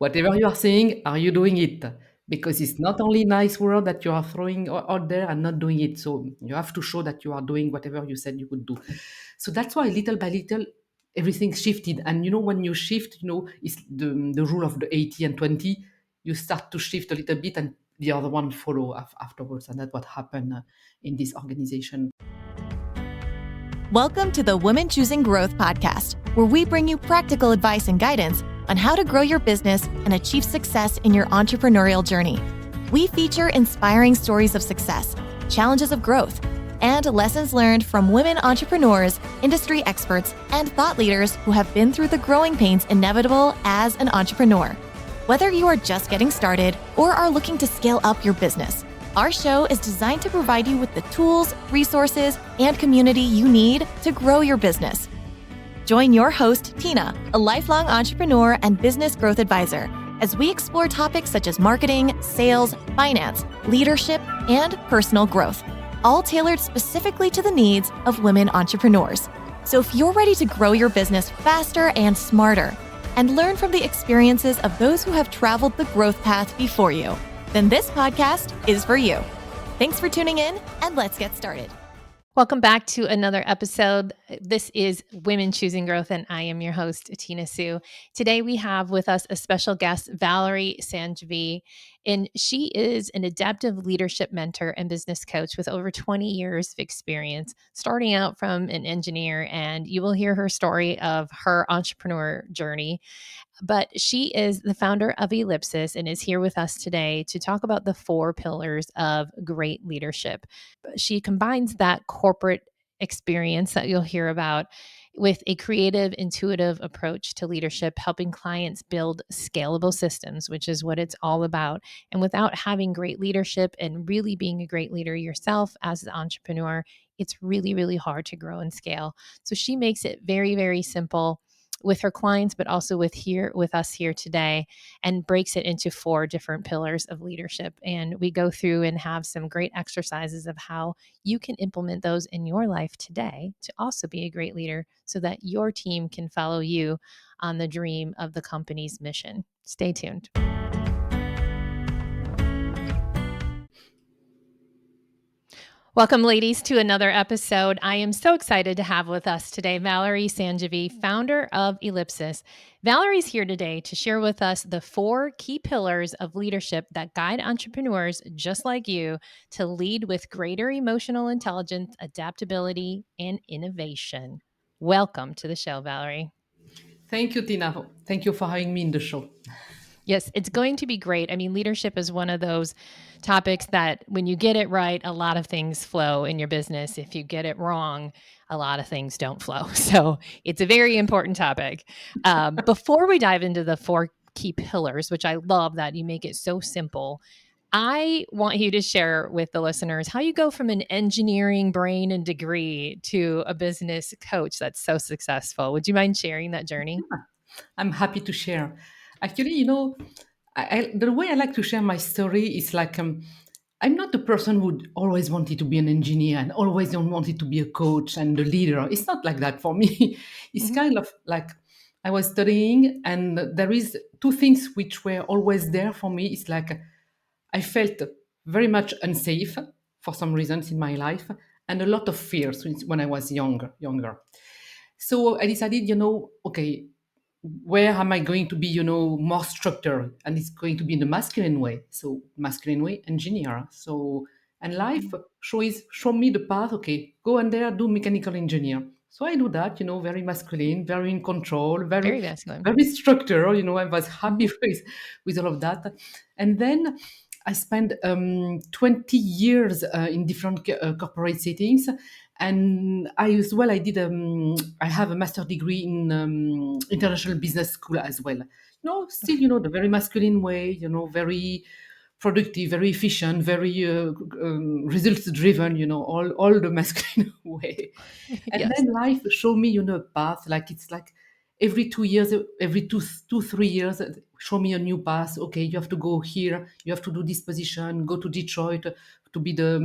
Whatever you are saying, are you doing it? Because it's not only nice word that you are throwing out there and not doing it. So you have to show that you are doing whatever you said you could do. So that's why little by little everything shifted. And when you shift, it's the rule of the 80 and 20. You start to shift a little bit and the other one follow afterwards. And that's what happened in this organization. Welcome to the Women Choosing Growth podcast, where we bring you practical advice and guidance on how to grow your business and achieve success in your entrepreneurial journey. We feature inspiring stories of success, challenges of growth, and lessons learned from women entrepreneurs, industry experts, and thought leaders who have been through the growing pains inevitable as an entrepreneur. Whether you are just getting started or are looking to scale up your business, our show is designed to provide you with the tools, resources, and community you need to grow your business. Join your host, Tina, a lifelong entrepreneur and business growth advisor, as we explore topics such as marketing, sales, finance, leadership, and personal growth, all tailored specifically to the needs of women entrepreneurs. So if you're ready to grow your business faster and smarter, and learn from the experiences of those who have traveled the growth path before you, then this podcast is for you. Thanks for tuning in, and let's get started. Welcome back to another episode. This is Women Choosing Growth, and I am your host, Tina Sue. Today we have with us a special guest, Valerie Sandjivy, and she is an adaptive leadership mentor and business coach with over 20 years of experience, starting out from an engineer, and you will hear her story of her entrepreneur journey. But she is the founder of Ellipsis and is here with us today to talk about the 4 pillars of great leadership. She combines that corporate experience that you'll hear about with a creative, intuitive approach to leadership, helping clients build scalable systems, which is what it's all about. And without having great leadership and really being a great leader yourself as an entrepreneur, it's really, really hard to grow and scale. So she makes it very, very simple with her clients, but also with us here today, and breaks it into 4 different pillars of leadership. And we go through and have some great exercises of how you can implement those in your life today to also be a great leader so that your team can follow you on the dream of the company's mission. Stay tuned. Welcome, ladies, to another episode. I am so excited to have with us today Valerie Sandjivy, founder of Ellipsis. Valerie's here today to share with us the 4 key pillars of leadership that guide entrepreneurs just like you to lead with greater emotional intelligence, adaptability, and innovation. Welcome to the show, Valerie. Thank you, Tina. Thank you for having me in the show. Yes, it's going to be great. I mean, leadership is one of those topics that when you get it right, a lot of things flow in your business. If you get it wrong, a lot of things don't flow. So it's a very important topic. Before we dive into the 4 key pillars, which I love that you make it so simple, I want you to share with the listeners how you go from an engineering brain and degree to a business coach that's so successful. Would you mind sharing that journey? I'm happy to share. Actually, the way I like to share my story is like I'm not the person who always wanted to be an engineer and always wanted to be a coach and a leader. It's not like that for me. It's kind of like I was studying, and there is 2 things which were always there for me. It's like I felt very much unsafe for some reasons in my life, and a lot of fears when I was younger. So I decided, okay, where am I going to be, more structured? And it's going to be in the masculine way. So masculine way, engineer. So, and life show me the path. Okay, go and there, do mechanical engineer. So I do that, very masculine, very in control, Very masculine. very structured. I was happy Mhm. with all of that. And then I spent 20 years in different corporate settings. And I did I have a master degree in international business school as well. Still, the very masculine way, very productive, very efficient, very results driven, all the masculine way. And Yes. then life showed me, a path. Like it's like every 2 years, every 3 years, show me a new path. Okay, you have to go here, you have to do this position, go to Detroit to be the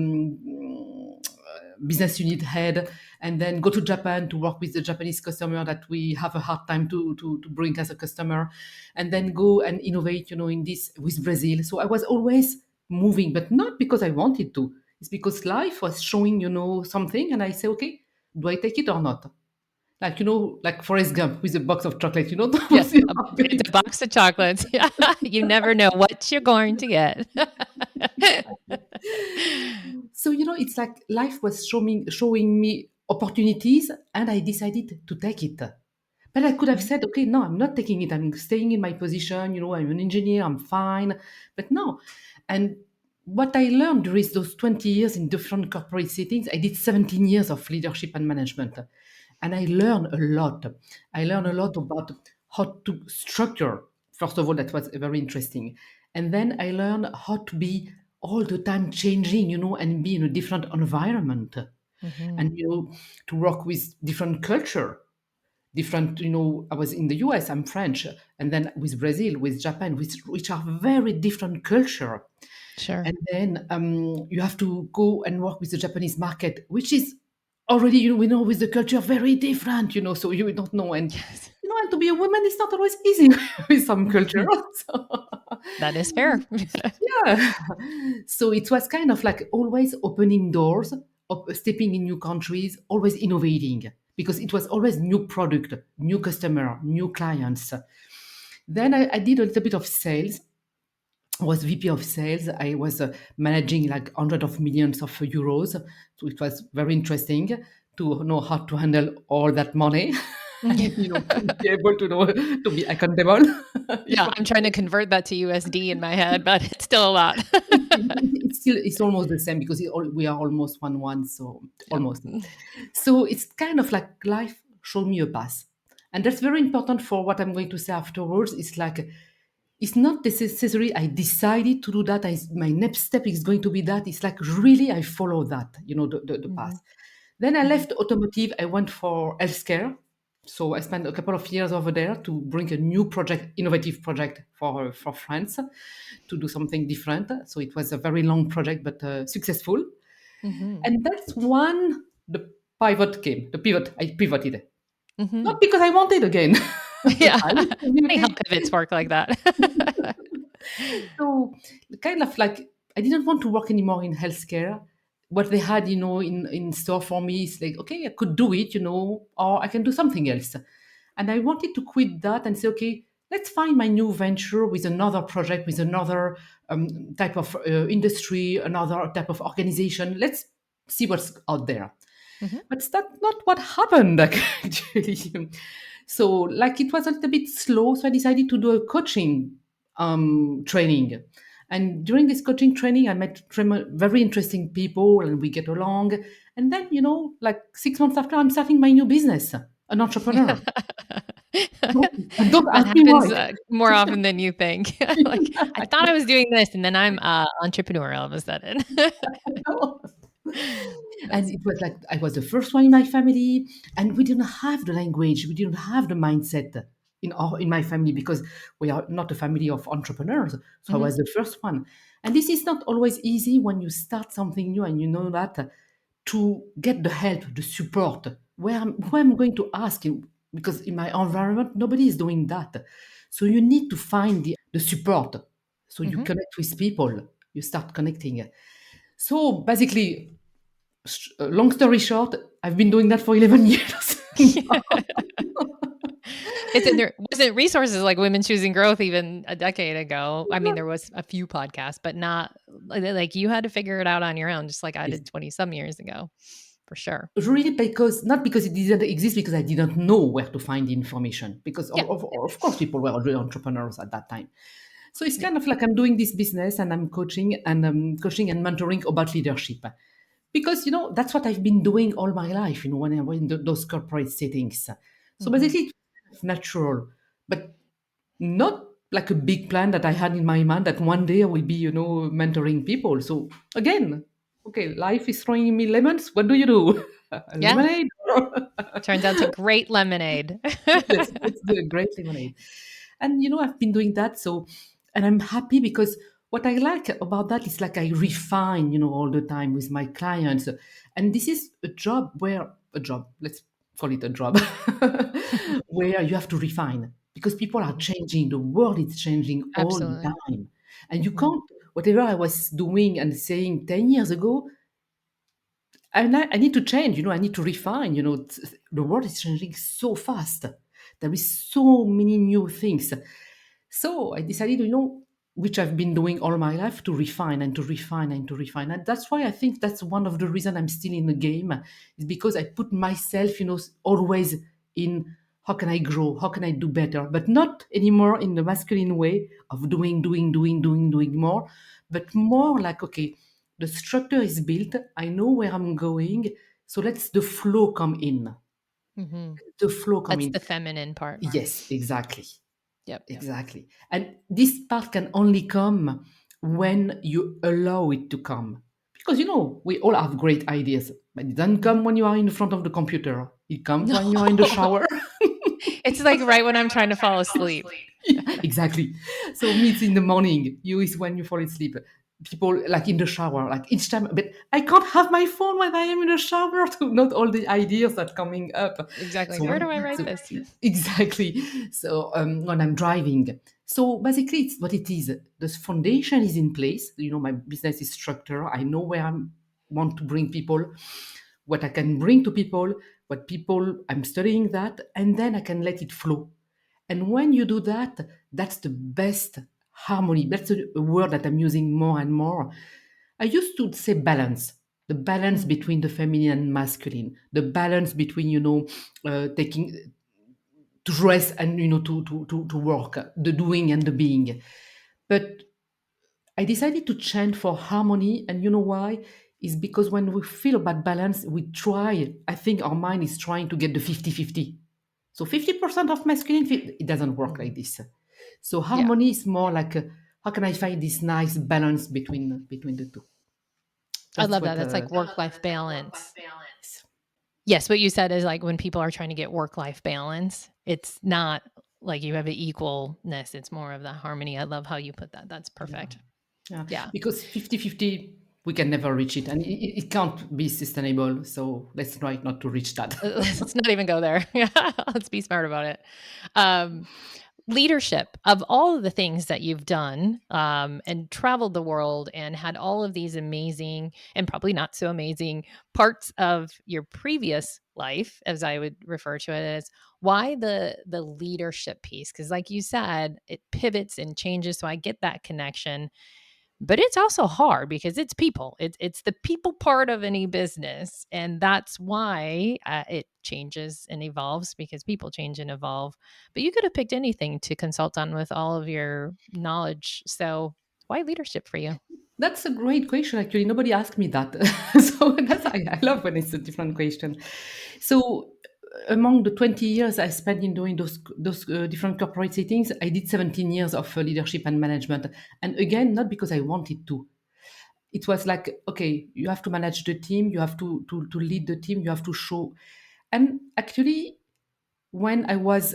business unit head, and then go to Japan to work with the Japanese customer that we have a hard time to bring as a customer, and then go and innovate, in this with Brazil. So I was always moving, but not because I wanted to. It's because life was showing, something, and I say, okay, do I take it or not? Like, like Forrest Gump with a box of chocolate, Yes, Thomas, you are going it's a box of chocolates. Yeah, you never know what you're going to get. So, it's like life was showing me opportunities, and I decided to take it. But I could have Mhm, said, okay, no, I'm not taking it. I'm staying in my position. I'm an engineer. I'm fine. But no. And what I learned during those 20 years in different corporate settings, I did 17 years of leadership and management. And I learned a lot. I learned a mhm, lot about how to structure. First of all, that was very interesting. And then I learned how to be all the time changing, and be in a different environment. And, mhm. to work with different culture, different, I was in the US, I'm French, and then with Brazil, with Japan, which are very different culture. Sure. And then you have to go and work with the Japanese market, which is already, we know, with the culture very different, so you don't know. And, Yes. and to be a woman is not always easy with some culture. So, That is fair. yeah. So it was kind of like always opening doors, stepping in new countries, always innovating, because it was always new product, new customer, new clients. Then I did a little bit of sales. I was VP of sales. I was managing like hundreds of millions of euros. So it was very interesting to know how to handle all that money and, to be able to know to be accountable. It Yeah, was I'm trying to convert that to USD in my head, but it's still a lot. it's almost the same because we are almost one, so Yep. almost. So it's kind of like life showed me a path, and that's very important for what I'm going to say afterwards. It's like it's not necessary. I decided to do that. My next step is going to be that. It's like really I follow that, the Mhm, path. Then I mhm, left automotive. I went for healthcare. So I spent a couple of years over there to bring a new project, innovative project for France to do something different. So it was a very long project, but successful. mhm, And that's when the pivot came. The pivot, I pivoted. mhm. Not because I wanted again. Yeah. I was thinking, Funny how okay, pivots work like that. so kind of like I didn't want to work anymore in healthcare. What they had, in store for me is like, okay, I could do it, or I can do something else. And I wanted to quit that and say, okay, let's find my new venture with another project, with another type of industry, another type of organization. Let's see what's out there. Mhm. But that's not what happened, actually. So, like, it was a little bit slow. So I decided to do a coaching training. And during this coaching training, I met very interesting people and we get along. And then, like 6 months after, I'm starting my new business, an entrepreneur. And don't That ask me why. happens, more often than you think. Like, I thought I was doing this, and then I'm, entrepreneur all of a sudden. And That's it was like I was the first one in my family, and we didn't have the language, we didn't have the mindset in my family because we are not a family of entrepreneurs. So I mhm, was the first one, and this is not always easy when you start something new and you know that to get the help, the support. Who I'm going to ask you because in my environment nobody is doing that. So you need to find the support. So you mhm. connect with people, you start connecting. So basically, long story short, I've been doing that for 11 years. It's there wasn't resources like Women Choosing Growth even a decade ago. I mean, there was a few podcasts, but not like you had to figure it out on your own, just like I Yes. did 20 some years ago, for sure. Really, because not because it didn't exist, because I didn't know where to find the information. Because Yeah. of course, people were already entrepreneurs at that time. So it's Yeah. kind of like I'm doing this business and I'm coaching and mentoring about leadership. Because that's what I've been doing all my life. When I was in those corporate settings. So Mhm. basically, it's natural, but not like a big plan that I had in my mind that one day I will be, mentoring people. So again, okay, life is throwing me lemons. What do you do? Yeah. Lemonade? Turns out to great lemonade. Yes, it's a great lemonade. And I've been doing that. So, and I'm happy because what I like about that is like I refine, all the time with my clients. And this is a job, let's call it a job, where you have to refine because people are Mhm. changing. The world is changing all the Absolutely. time. And you Mhm. can't, whatever I was doing and saying 10 years ago, I need to change, I need to refine, the world is changing so fast. There is so many new things. So I decided, which I've been doing all my life, to refine and to refine and to refine. And that's why I think that's one of the reasons I'm still in the game, is because I put myself, always in how can I grow? How can I do better? But not anymore in the masculine way of doing more, but more like, okay, the structure is built. I know where I'm going. So let's the flow come in. Mhm. The flow come That's in. the feminine part. Yes, exactly. Yep. Exactly. And this part can only come when you allow it to come. Because, we all have great ideas, but it doesn't come when you are in front of the computer. It comes No. when you are in the shower. It's like right when I'm trying to fall asleep. Exactly. So me, it's in the morning. You is when you fall asleep. People like in the shower, like each time. But I can't have my phone when I am in the shower. To not all the ideas that coming up. Exactly. So Where do when I write so this? exactly. So when I'm driving. So basically, it's what it is. The foundation is in place. My business is structured. I know where I want to bring people, what I can bring to people, what people I'm studying that, and then I can let it flow. And when you do that, that's the best harmony. That's a word that I'm using more and more. I used to say balance, the balance Mm. between the feminine and masculine, the balance between, taking to rest and, to work, the doing and the being. But I decided to change for harmony. And you know why? Is because when we feel about balance, we try, I think our mind is trying to get the 50-50. So 50% of masculine, it doesn't work like Mhm. this. So Yeah. harmony is more like, how can I find this nice balance between the two? I That's love that. what. That's like work-life balance. Yes. Yes, what you said is like when people are trying to get work-life balance, it's not like you have an equalness, it's more of the harmony. I love how you put that. That's Yeah. perfect. Yeah. Yeah. Because 50-50, we can never reach it, and it can't be sustainable. So let's try not to reach that. Let's not even go there. Yeah, let's be smart about it. Um, Leadership of all of the things that you've done and traveled the world and had all of these amazing and probably not so amazing parts of your previous life, as I would refer to it as, why the leadership piece? Because, like you said, it pivots and changes. So I get that connection. But it's also hard because it's people. It's the people part of any business, and that's why it changes and evolves because people change and evolve. But you could have picked anything to consult on with all of your knowledge. So why leadership for you? That's a great question. Actually, nobody asked me that, so I love when it's a different question. So, among the 20 years I spent in doing those different corporate settings, I did 17 years of leadership and management. And again, not because I wanted to. It was like, okay, you have to manage the team, you have to lead the team, you have to show. And actually, when I was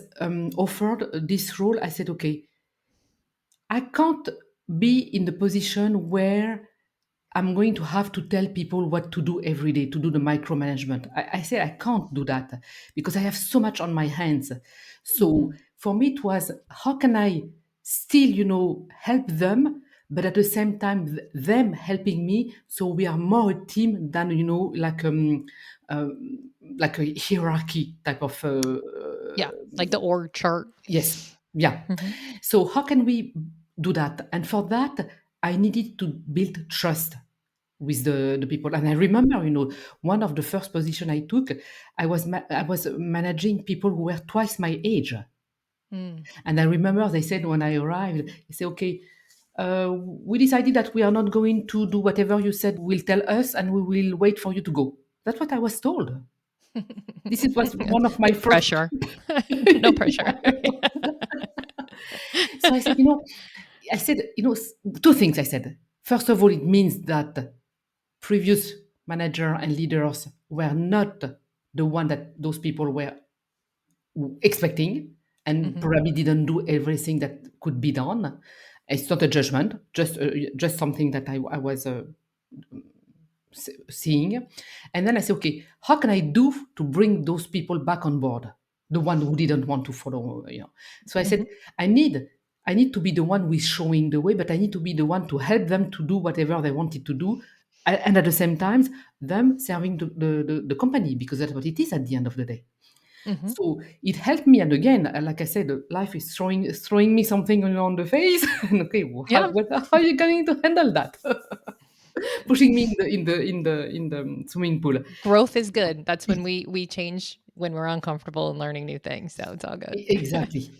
offered this role, I said, okay, I can't be in the position where I'm going to have to tell people what to do every day, to do the micromanagement. I say I can't do that because I have so much on my hands. So Mhm. for me, it was how can I still, help them, but at the same time, them helping me. So we are more a team than, like a hierarchy type of. Yeah, like the org chart. Yes, yeah. Mhm. So how can we do that? And for that, I needed to build trust with the people. And I remember, one of the first position I took, I was managing people who were twice my age. Mm. And I remember they said when I arrived, they said, okay, we decided that we are not going to do whatever you said will tell us, and we will wait for you to go. That's what I was told. This is was one of my No first. pressure. No pressure. So I said, two things I said. First of all, it means that previous manager and leaders were not the one that those people were expecting and Mhm. probably didn't do everything that could be done. It's not a judgment, just something that I was seeing. And then I say, okay, how can I do to bring those people back on board? The one who didn't want to follow, you know. So I said, Mhm. I need I need to be the one who is showing the way, but I need to be the one to help them to do whatever they wanted to do. And at the same time, them serving the company, because that's what it is at the end of the day. Mhm. So it helped me. And again, like I said, life is throwing me something on the face. And okay, Yeah. how are you going to handle that? Pushing me in the swimming pool. Growth is good. That's when we change when we're uncomfortable and learning new things. So it's all good. Exactly.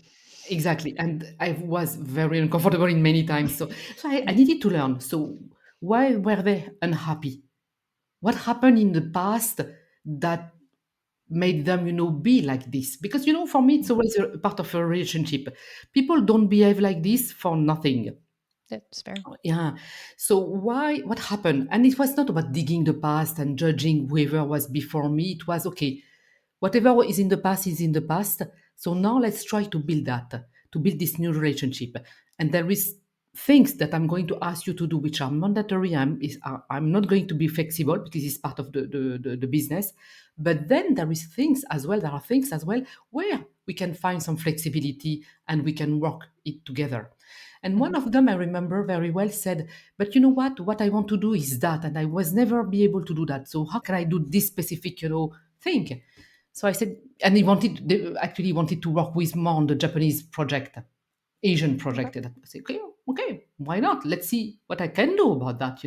Exactly. And I was very uncomfortable in many times. So I needed to learn. So why were they unhappy? What happened in the past that made them, be like this? Because, for me, it's always a part of a relationship. People don't behave like this for nothing. That's fair. Yeah. So what happened? And it was not about digging the past and judging whoever was before me. It was okay. Whatever is in the past is in the past. So now let's try to build that, to build this new relationship. And there is things that I'm going to ask you to do, which are mandatory. I'm not going to be flexible because it's part of the business. But then there is things as well. There are things as well where we can find some flexibility and we can work it together. And one Mhm. of them I remember very well said, but you know what? What I want to do is that, and I was never be able to do that. So how can I do this specific, thing? So I said, and they actually wanted to work with more on the Japanese project, Asian Okay. project. And I said, okay, why not? Let's see what I can do about that.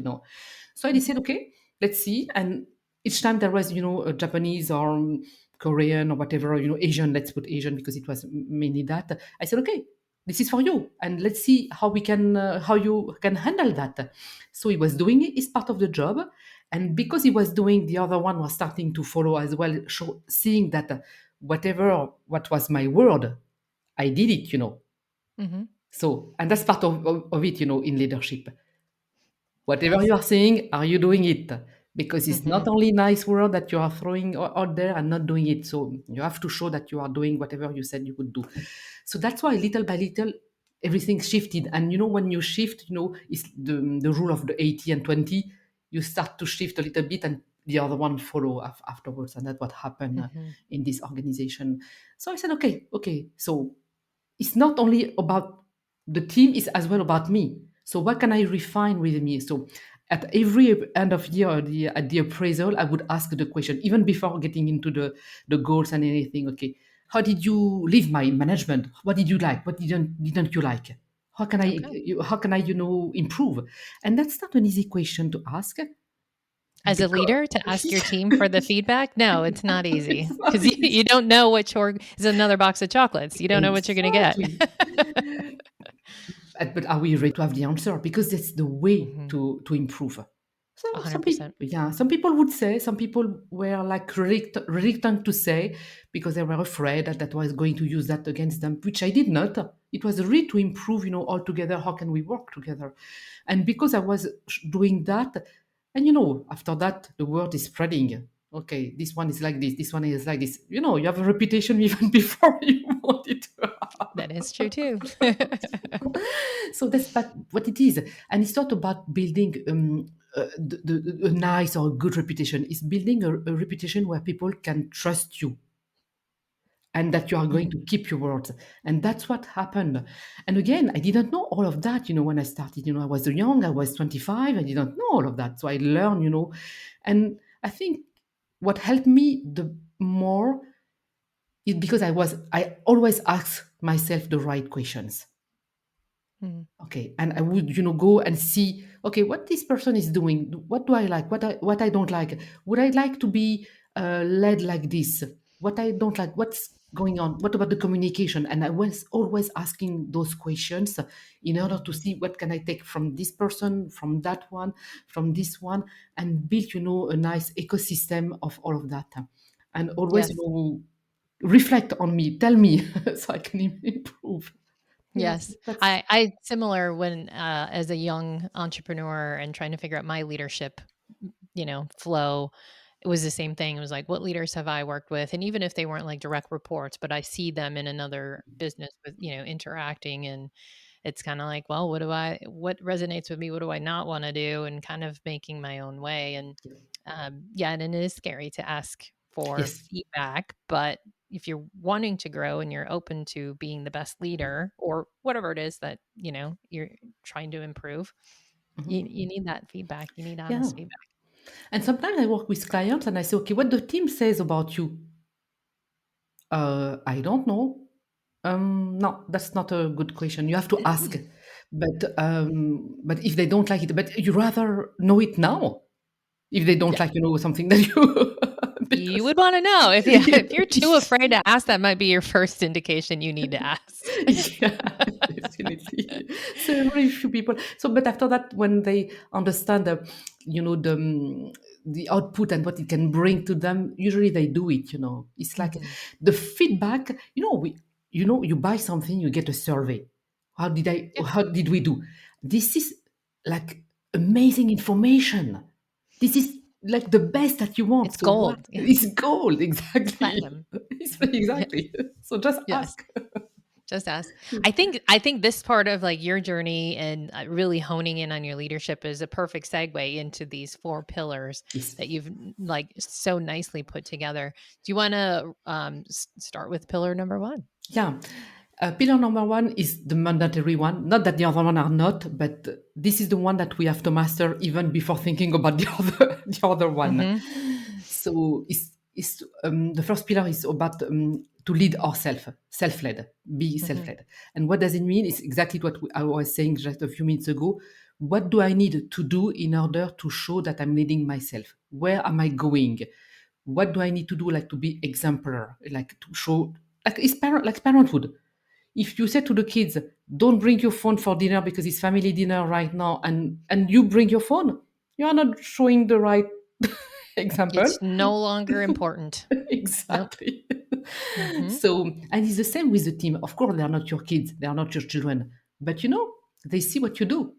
So I Mhm. decided, okay, let's see. And each time there was, a Japanese or Korean or whatever, Asian, let's put Asian because it was mainly that. I said, okay, this is for you. And let's see how you can handle that. So he was doing it, it's part of the job. And because he was doing, the other one was starting to follow as well, seeing that what was my word, I did it. Mhm. So, and that's part of it, in leadership. Whatever you Yes. are saying, are you doing it? Because it's not Mhm. only nice word that you are throwing out there and not doing it. So you have to show that you are doing whatever you said you would do. So that's why little by little everything shifted. And when you shift, it's the rule of the 80 and 20. You start to shift a little bit and the other one follow afterwards. And that's what happened Mhm. in this organization. So I said, okay. So it's not only about the team, it's as well about me. So what can I refine with me? So at every end of year, at the appraisal, I would ask the question, even before getting into the goals and anything. Okay, how did you leave my management? What did you like? What didn't you like? How can I Okay. how can I improve? And that's not an easy question to ask As a because leader, to ask your team for the feedback, no, it's not easy it's not because you easy. don't know which org is another box of chocolates. You don't know what you're gonna get. Exactly. But are we ready to have the answer? Because that's the way Mhm. to improve. So some people, 100%. yeah, some people would say, some people were like reluctant to say because they were afraid that was going to use that against them, which I did not. It was really to improve, all together. How can we work together? And because I was doing that, and after that, the word is spreading. Okay, this one is like this one is like this. You have a reputation even before you want it to That is true too. so that's what it is. And it's not about building a nice or a good reputation. It's building a reputation where people can trust you and that you are going Mhm. to keep your words. And that's what happened. And again, I didn't know all of that, when I started. I was young, I was 25, I didn't know all of that. So I learned, and I think what helped me the more is because I always ask myself the right questions. Mhm. Okay, and I would, go and see, okay, what this person is doing. What do I like? What I don't like? Would I like to be led like this? What I don't like? What's going on? What about the communication? And I was always asking those questions in order to Mhm. see what can I take from this person, from that one, from this one, and build, a nice ecosystem of all of that. And always, Yes. reflect on me, tell me, so I can improve. Yes, Yes. that's I similar when, as a young entrepreneur and trying to figure out my leadership, flow, it was the same thing. It was like, what leaders have I worked with? And even if they weren't like direct reports, but I see them in another business with, interacting it's kind of like, well, what resonates with me? What do I not want to do? And kind of making my own way. And yeah, and it is scary to ask for Yes. feedback, but if you're wanting to grow and you're open to being the best leader or whatever it is that, you're trying to improve, you need that feedback. You need Yeah. honest feedback. And sometimes I work with clients and I say, okay, what the team says about you? I don't know. No, that's not a good question. You have to ask. But if they don't like it, but you rather know it now. If they don't Yeah. like, something that you You because would want to know if yeah, if you're too afraid to ask, that might be your first indication you need to ask. yeah, definitely. So very few people. So, but after that, when they understand the, the output and what it can bring to them, usually they do it. It's like Mhm. the feedback. You buy something, you get a survey. Yeah, How did we do? This is like amazing information. This is like the best that you want. it's So what? gold. Yeah, It's gold, exactly. platinum. Yes, Exactly. So just yes. ask. Just ask. I think this part of like your journey and really honing in on your leadership is a perfect segue into these four pillars Yes. that you've like so nicely put together. Do you want to start with pillar number one? Yeah. Pillar number one is the mandatory one. Not that the other one are not, but this is the one that we have to master even before thinking about the other one. Mm-hmm. So the first pillar is about to lead ourselves, self-led, be Mm-hmm. self-led. And what does it mean? It's exactly what I was saying just a few minutes ago. What do I need to do in order to show that I'm leading myself? Where am I going? What do I need to do, like to be exemplar, like to show, like parenthood. If you say to the kids, "Don't bring your phone for dinner because it's family dinner right now," and you bring your phone, you are not showing the right example. It's no longer important. Nope. Exactly. Mm-hmm. So, and it's the same with the team. Of course, they are not your kids, they are not your children, but they see what you do.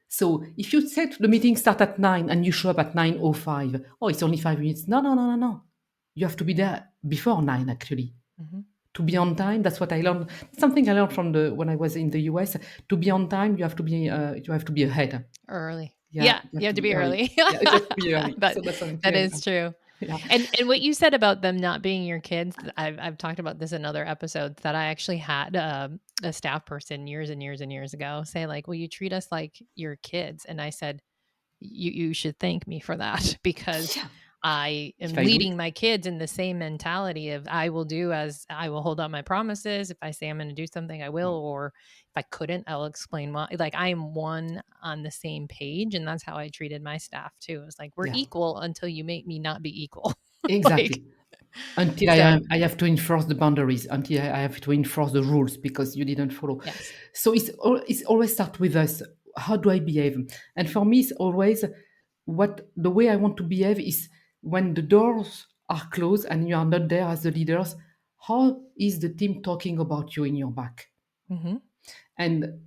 So if you said the meeting start at 9 and you show up at 9:05, oh, it's only 5 minutes. No, no, no, no, no. You have to be there before 9, actually. Mm-hmm. To be on time, that's what I learned. Something I learned from when I was in the US. To be on time, you have to be ahead. Early. Yeah, Yeah, you you have have to to be be early. early. Yeah, you have to be early. That So that's an that clear is example. true. Yeah. And what you said about them not being your kids, I've talked about this in other episodes that I actually had a staff person years and years and years ago say like, "Well, you treat us like your kids," and I said, you should thank me for that because Yeah. I If am I do it. leading my kids in the same mentality of I will do as I will hold up my promises. If I say I'm going to do something, I will. Or if I couldn't, I'll explain why. Like I am one on the same page. And that's how I treated my staff too. It's like we're Yeah. equal until you make me not be equal. Like, Exactly. Until so I have to enforce the boundaries, until I have to enforce the rules because you didn't follow. yes. So it's always start with us. How do I behave? And for me, it's always what the way I want to behave is when the doors are closed and you are not there as the leaders. How is the team talking about you in your back? Hmm. And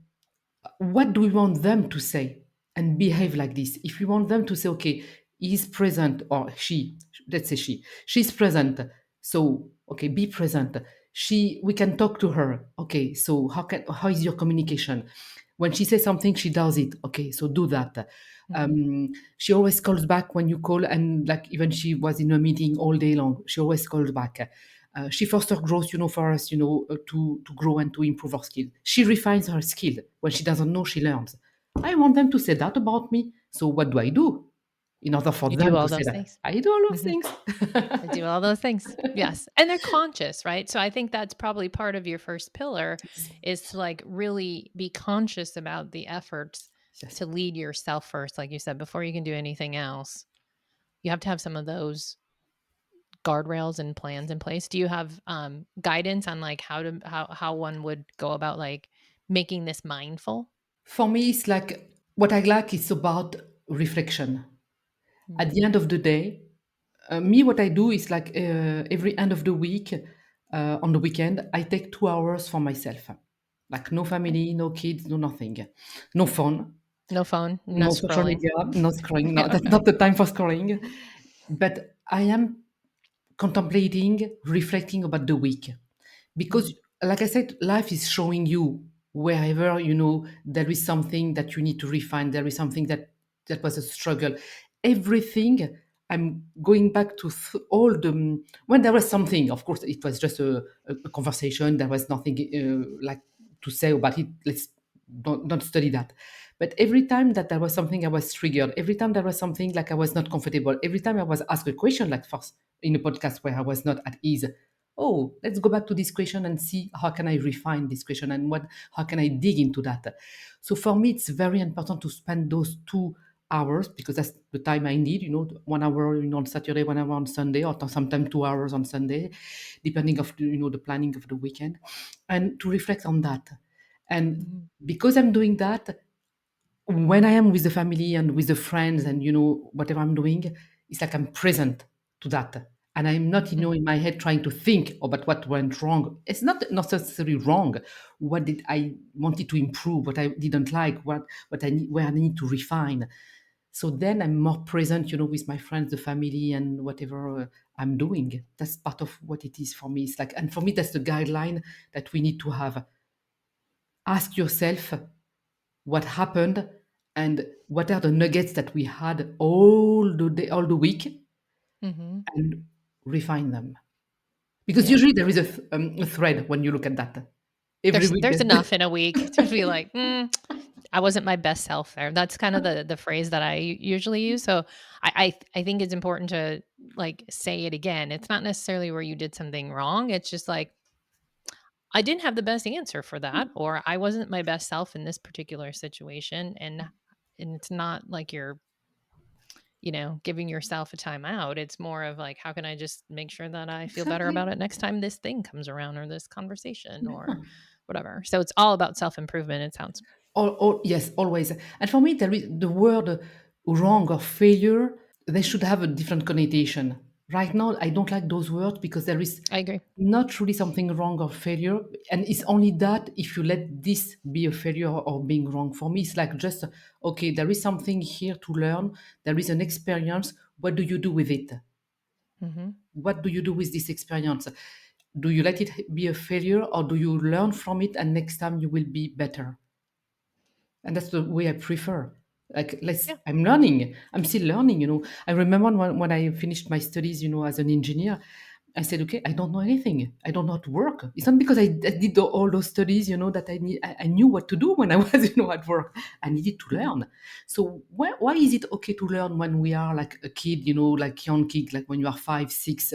what do we want them to say and behave like this? If we want them to say, okay, he's present, or let's say she's present. So, okay, be present. We can talk to her. Okay, so how is your communication? When she says something, she does it. Okay, so do that. Hmm. She always calls back when you call, and like even she was in a meeting all day long, she always calls back. She fosters growth, for us, to grow and to improve our skill. She refines her skill. When she doesn't know, she learns. I want them to say that about me. So what do I do in order for You do them to all say those that? things. I do all those Hmm. things. I do all those things. Yes. And they're conscious, right? So I think that's probably part of your first pillar is to like really be conscious about the efforts Yes. to lead yourself first, like you said, before you can do anything else. You have to have some of those guardrails and plans in place. Do you have guidance on like how one would go about like making this mindful? For me, it's like what I like is about reflection. At Mm-hmm. the end of the day, me, what I do is like every end of the week, on the weekend, I take 2 hours for myself. Like no Okay. family, no kids, no nothing, no phone, No phone, no no social scrolling. media, no scrolling. No, Yeah. that's not the time for scrolling. But I am contemplating, reflecting about the week. Mm-hmm. Because, like I said, life is showing you wherever, you know, there is something that you need to refine, there is something that was a struggle, everything, I'm going back to all the, when there was something, of course it was just a conversation, there was nothing like to say about it, let's don't study that. But every time that there was something I was triggered, every time there was something like I was not comfortable, every time I was asked a question, like first in a podcast where I was not at ease, oh, let's go back to this question and see how can I refine this question and what, how can I dig into that. So for me it's very important to spend those 2 hours, because that's the time I need, you know, 1 hour, you know, on Saturday, 1 hour on Sunday, or sometimes 2 hours on Sunday, depending of the, you know, the planning of the weekend, and to reflect on that. And Mhm. because I'm doing that, when I am with the family and with the friends and, you know, whatever I'm doing, it's like I'm present to that. And I'm not, you know, in my head trying to think about what went wrong. It's not necessarily wrong. What did I wanted to improve? What I didn't like? What I need, where I need to refine. So then I'm more present, you know, with my friends, the family, and whatever I'm doing. That's part of what it is for me. It's like, and for me, that's the guideline that we need to have. Ask yourself what happened and what are the nuggets that we had all the day, all the week, Mhm. and refine them. Because Yeah. usually there is a thread when you look at that. Every week There's there's enough in a week to be like, I wasn't my best self there. That's kind of the phrase that I usually use. So I think it's important to like say it again. It's not necessarily where you did something wrong. It's just like I didn't have the best answer for that, or I wasn't my best self in this particular situation, and it's not like you're giving yourself a timeout. It's more of like, how can I just make sure that I feel better exactly. about it next time this thing comes around or this conversation or whatever. So it's all about self improvement, it sounds. Yes, always. And for me, there is the word wrong or failure. They should have a different connotation. Right now, I don't like those words because there is I agree. not really something wrong or failure, and it's only that if you let this be a failure or being wrong. For me, it's like just okay. There is something here to learn. There is an experience. What do you do with it? Hmm. What do you do with this experience? Do you let it be a failure, or do you learn from it and next time you will be better? And that's the way I prefer. Like, let's, Yeah. I'm learning, I'm still learning, you know. I remember when I finished my studies, you know, as an engineer, I said, okay, I don't know anything, I don't know how to work. It's not because I did all those studies, you know, that I knew what to do when I was, you know, at work. I needed to learn. So why is it okay to learn when we are like a kid, you know, like young kid, like when you are 5, 6,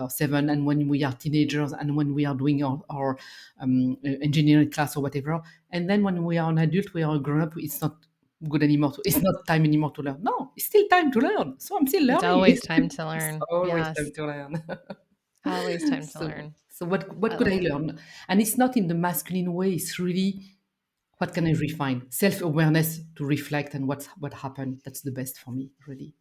7, and when we are teenagers, and when we are doing our engineering class or whatever, and then when we are an adult, we are a grown up, it's not good anymore. It's not time anymore to learn. No, it's still time to learn. So I'm still It's learning. always time to It's learn. always time Yes. to learn. Always time to so learn. so what I could I like it. learn? And it's not in the masculine way. It's really what can I refine? Self awareness to reflect and what happened. That's the best for me, really.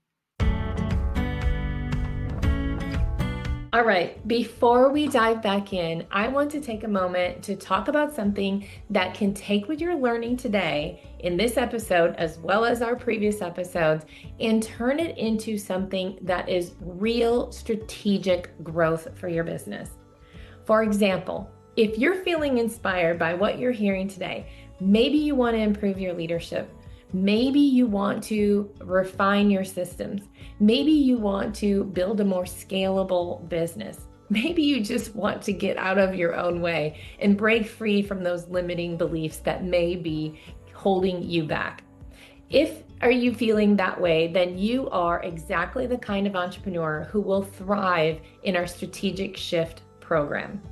All right, before we dive back in, I want to take a moment to talk about something that can take what you're learning today in this episode, as well as our previous episodes, and turn it into something that is real strategic growth for your business. For example, if you're feeling inspired by what you're hearing today, maybe you want to improve your leadership. Maybe you want to refine your systems. Maybe you want to build a more scalable business. Maybe you just want to get out of your own way and break free from those limiting beliefs that may be holding you back. If are you feeling that way, then you are exactly the kind of entrepreneur who will thrive in our strategic shift program.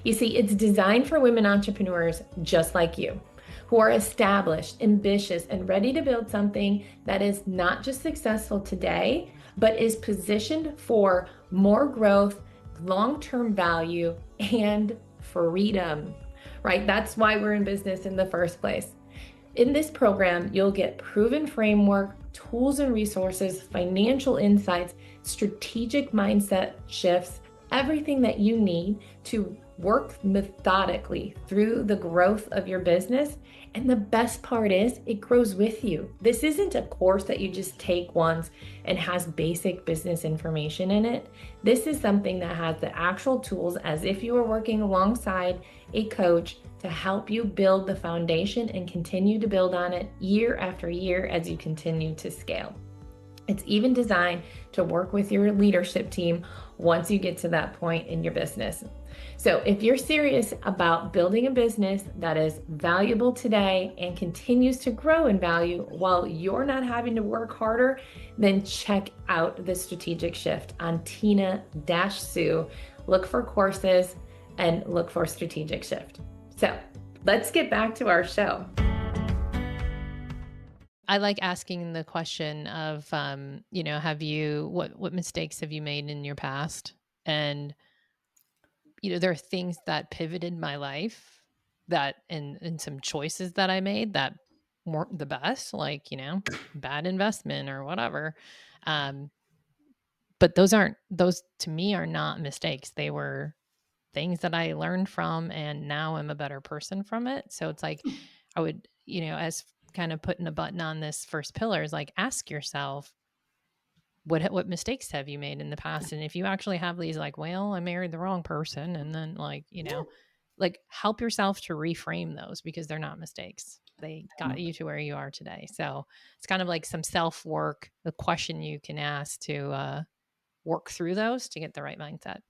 You see, it's designed for women entrepreneurs just like you, who are established, ambitious, and ready to build something that is not just successful today, but is positioned for more growth, long-term value, and freedom, right? That's why we're in business in the first place. In this program, you'll get proven framework, tools and resources, financial insights, strategic mindset shifts, everything that you need to work methodically through the growth of your business. And the best part is it grows with you. This isn't a course that you just take once and has basic business information in it. This is something that has the actual tools as if you were working alongside a coach to help you build the foundation and continue to build on it year after year as you continue to scale. It's even designed to work with your leadership team once you get to that point in your business. So if you're serious about building a business that is valuable today and continues to grow in value while you're not having to work harder, then check out the strategic shift on Tina-Sue. Look for courses and look for strategic shift. So let's get back to our show. I like asking the question of, what mistakes have you made in your past? And, there are things that pivoted my life that, and some choices that I made that weren't the best, like, bad investment or whatever. But those to me are not mistakes. They were things that I learned from, and now I'm a better person from it. So it's like, I would, as kind of putting a button on this first pillar is like, ask yourself, what mistakes have you made in the past? And if you actually have these, like, well, I married the wrong person, and then, like, like, help yourself to reframe those, because they're not mistakes. They got you to where you are today. So it's kind of like some self work, the question you can ask to work through those to get the right mindset.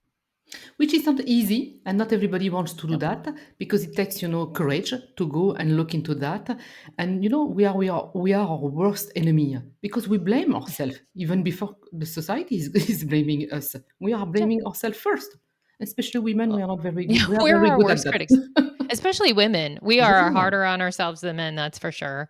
Which is not easy, and not everybody wants to do Yep. that, because it takes, courage to go and look into that. And we are our worst enemy, because we blame ourselves even before the society is blaming us. We are Yeah. blaming ourselves first. Especially women, we Well, are not very yeah, good. We are we're very our good at worst critics, that. especially women. We are Yeah, harder on ourselves than men, that's for sure,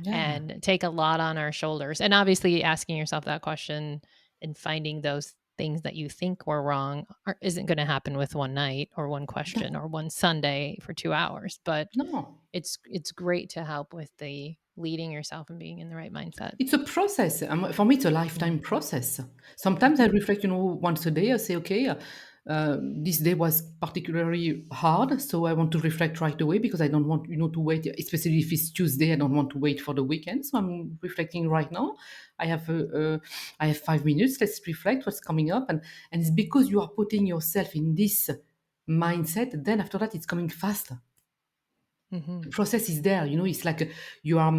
yeah. and take a lot on our shoulders. And obviously, asking yourself that question and finding those things that you think were wrong isn't going to happen with one night or one question No, or one Sunday for 2 hours. But no. it's great to help with the leading yourself and being in the right mindset. It's a process. For me, it's a Mm. lifetime process. Sometimes I Mhm. reflect, once a day. I say, okay, this day was particularly hard, so I want to reflect right away, because I don't want, to wait. Especially if it's Tuesday, I don't want to wait for the weekend. So I'm reflecting right now. I have, I have 5 minutes. Let's reflect what's coming up, and it's because you are putting yourself in this mindset. Then after that, it's coming faster. The Mhm. process is there. It's like you are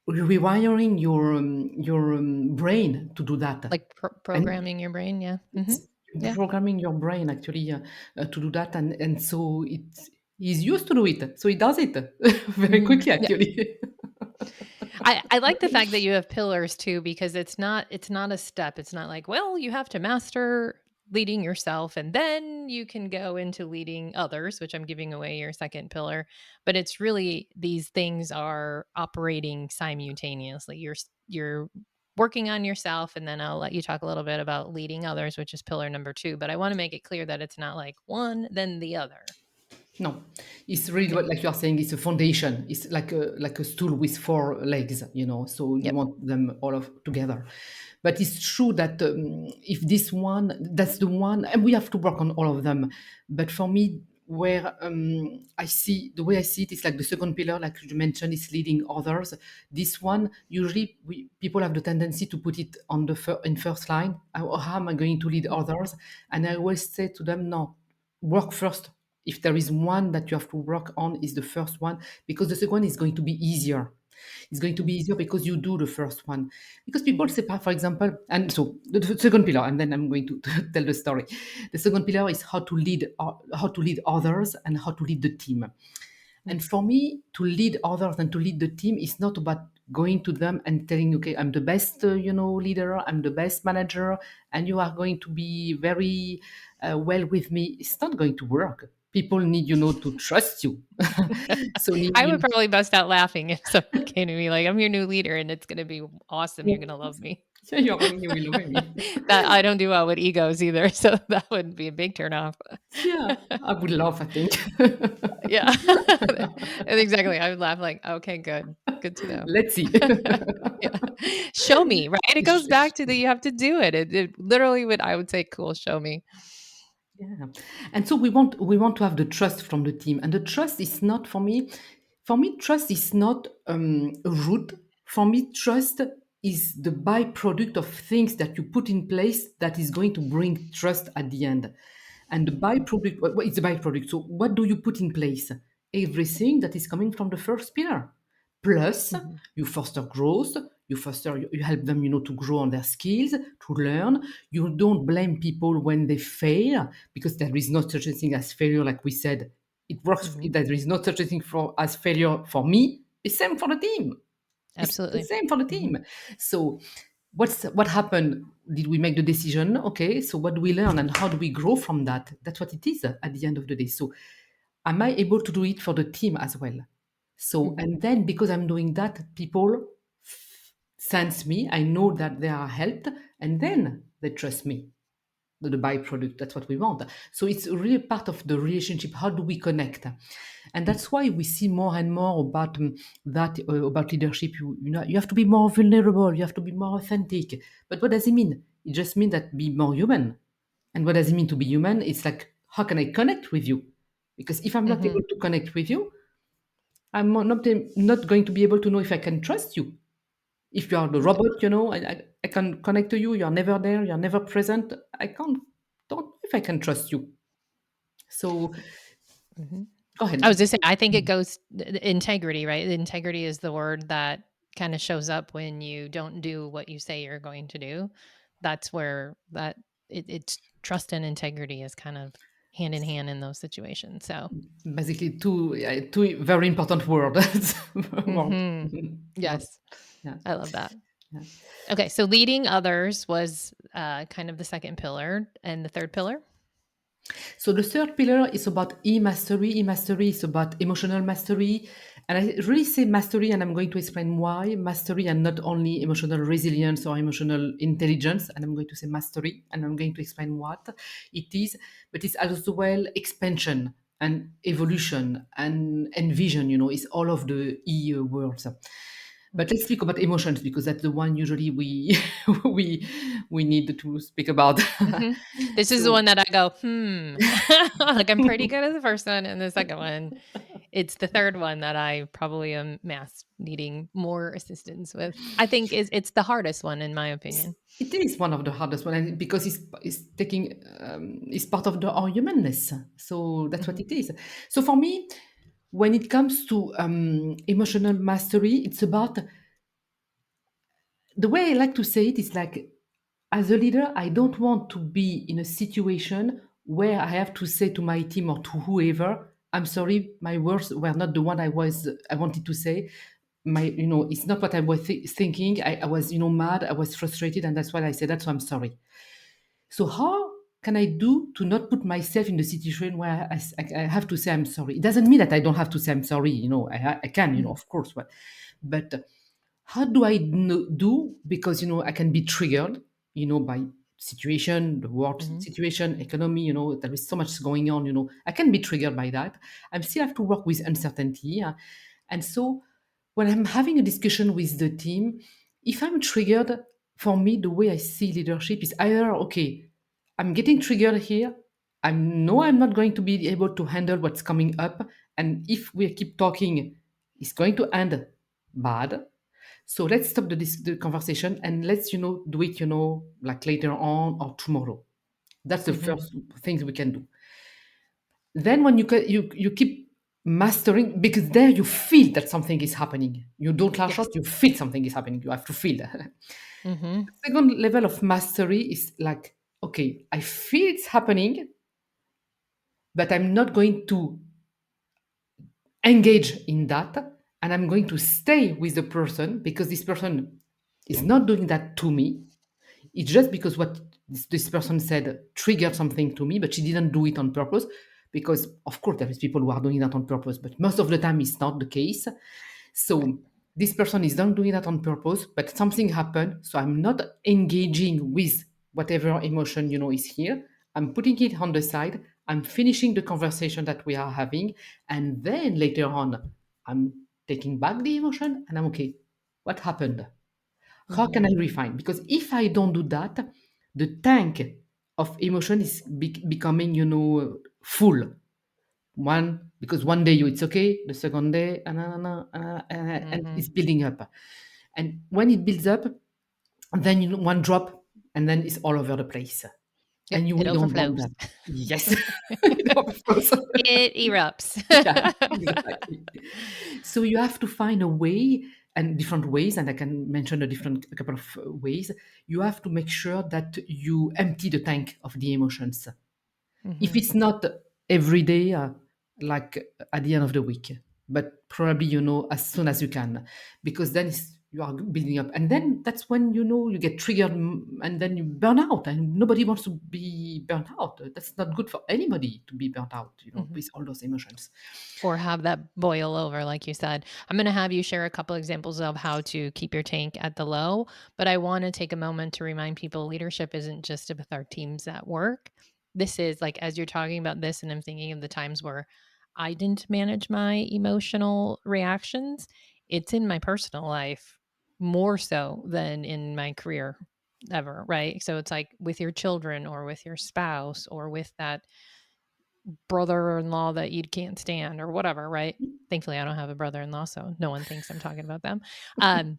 rewiring your brain to do that. Like And programming your brain, yeah. Mhm. it's Yeah. programming your brain, actually, to do that, and so he's used to do it, so he does it very Mhm. quickly, Yeah. actually. I like the fact that you have pillars too, because it's not a step. It's not like, well, you have to master leading yourself and then you can go into leading others, which I'm giving away your second pillar. But it's really, these things are operating simultaneously. You're working on yourself, and then I'll let you talk a little bit about leading others, which is pillar number 2. But I want to make it clear that it's not like one then the other. No, it's really Yeah. what, like you are saying, it's a foundation. It's like a stool with four legs, so you Yep. want them all of together. But it's true that, if this one, that's the one, and we have to work on all of them. But for me, where, the way I see it is like the second pillar, like you mentioned, is leading others. This one, usually, people have the tendency to put it on the in first line. How am I going to lead Mhm. others? And I always say to them, no, work first. If there is one that you have to work on, is the first one, because the second one is going to be easier. It's going to be easier because you do the first one. Because people Mhm. say, for example, and so the second pillar, and then I'm going to tell the story. The second pillar is how to lead others and how to lead the team. And Mhm. for me, to lead others and to lead the team is not about going to them and telling, okay, I'm the best, leader, I'm the best manager, and you are going to be very well with me. It's not going to work. People need, to trust you. So need, I would probably bust out laughing if someone came to me like, "I'm your new leader, and it's gonna be awesome. You're gonna love me." yeah, you will love me. That I don't do well with egos either, so that would be a big turn off. Yeah, I would laugh, I think. Yeah. And exactly, I would laugh like, "Okay, good. Good to know." Let's see. Yeah. Show me, right? It goes back to the, you have to do it. It literally would, I would say, "Cool, show me." Yeah. And so we want to have the trust from the team. And the trust is not, for me, trust is not, a root. For me, trust is the byproduct of things that you put in place that is going to bring trust at the end. And the byproduct, it's a byproduct. So what do you put in place? everything that is coming from the first pillar. Plus, Mhm. you foster growth, you help them, to grow on their skills, to learn. You don't blame people when they fail, because there is no such a thing as failure, like we said. It works. Mhm. There is no such a thing as failure for me. It's same for the team. It's the Absolutely. same for the Mhm. team. So what happened? Did we make the decision? Okay, so what do we learn and how do we grow from that? That's what it is at the end of the day. So am I able to do it for the team as well? So, Mhm. and then because I'm doing that, people sense me, I know that they are helped, and then they trust me, the byproduct. That's what we want. So it's really part of the relationship. How do we connect? And that's why we see more and more about that about leadership. You have to be more vulnerable. You have to be more authentic. But what does it mean? It just means that be more human. And what does it mean to be human? It's like, how can I connect with you? Because if I'm not able Mhm. to connect with you, I'm not going to be able to know if I can trust you. If you are the robot, I can connect to you. You're never there. You're never present. Don't know if I can trust you. So Mhm. go I ahead. was just saying, I think it goes integrity, right? Integrity is the word that kind of shows up when you don't do what you say you're going to do. That's where it's trust and integrity is kind of hand in hand in those situations. So, Basically, two very important words. Word. hmm Word. yes, Yeah. I love that. Yeah. Okay, so leading others was kind of the second pillar, and the third pillar. So the third pillar is about e-mastery. E-mastery is about emotional mastery. And I really say mastery, and I'm going to explain why mastery and not only emotional resilience or emotional intelligence. And I'm going to say mastery, and I'm going to explain what it is. But it's as well expansion and evolution and vision, is all of the E words. But let's speak about emotions because that's the one usually we we we need to speak about. hmm This is the So one that I go, like I'm pretty good at the first one, and the second one, it's the third one that I probably am mass needing more assistance with. I think it's the hardest one in my opinion. it is one of the hardest one because it's part of our humanness. So that's what hmm it is. So for me, when it comes to emotional mastery, it's about the way I like to say it is like, as a leader, I don't want to be in a situation where I have to say to my team or to whoever, I'm sorry, my words were not the one I wanted to say. It's not what I was thinking. I was, mad. I was frustrated, and that's why I said that. So I'm sorry. So how can I do to not put myself in the situation where I have to say I'm sorry? It doesn't mean that I don't have to say I'm sorry. I can, hmm of course, but how do I do? Because I can be triggered, by situation, the world hmm situation, economy. There is so much going on. I can be triggered by that. I still have to work with uncertainty, and so when I'm having a discussion with the team, if I'm triggered, for me, the way I see leadership is either okay, I'm getting triggered here. I know I'm not going to be able to handle what's coming up, and if we keep talking, it's going to end bad. So let's stop the conversation and let's do it like later on or tomorrow. That's the hmm first thing we can do. Then when you keep mastering, because there you feel that something is happening. You don't lash Yes. out, you feel something is happening. You have to feel that. hmm Second level of mastery is like, okay, I feel it's happening, but I'm not going to engage in that, and I'm going to stay with the person because this person is not doing that to me. It's just because what this person said triggered something to me, but she didn't do it on purpose. Because of course there is people who are doing that on purpose, but most of the time it's not the case. Right. So this person is not doing that on purpose, but something happened. So I'm not engaging with whatever emotion is here. I'm putting it on the side. I'm finishing the conversation that we are having, and then later on, I'm taking back the emotion, and I'm okay. What happened? How hmm can I refine? Because if I don't do that, the tank of emotion is becoming, full. Because one day it's okay, the second day, and hmm it's building up. And when it builds up, then one drop, and then it's all over the place. and Yep, you it really don't want overflows. that. Yes. It overflows. It erupts. Yeah, exactly. So you have to find a way and different ways, and I can mention a couple of ways. You have to make sure that you empty the tank of the emotions. If Mhm, it's not every day, like at the end of the week, but probably as soon as you can, because then you are building up, and then that's when you get triggered, and then you burn out, and nobody wants to be burnt out. That's not good for anybody to be burnt out, mhm. with all those emotions. Or have that boil over, like you said. I'm going to have you share a couple examples of how to keep your tank at the low, but I want to take a moment to remind people leadership isn't just with our teams at work. This is like, as you're talking about this, and I'm thinking of the times where I didn't manage my emotional reactions, it's in my personal life more so than in my career ever, right? So it's like with your children or with your spouse or with that brother-in-law that you can't stand or whatever, right? Thankfully, I don't have a brother-in-law, so no one thinks I'm talking about them. Um,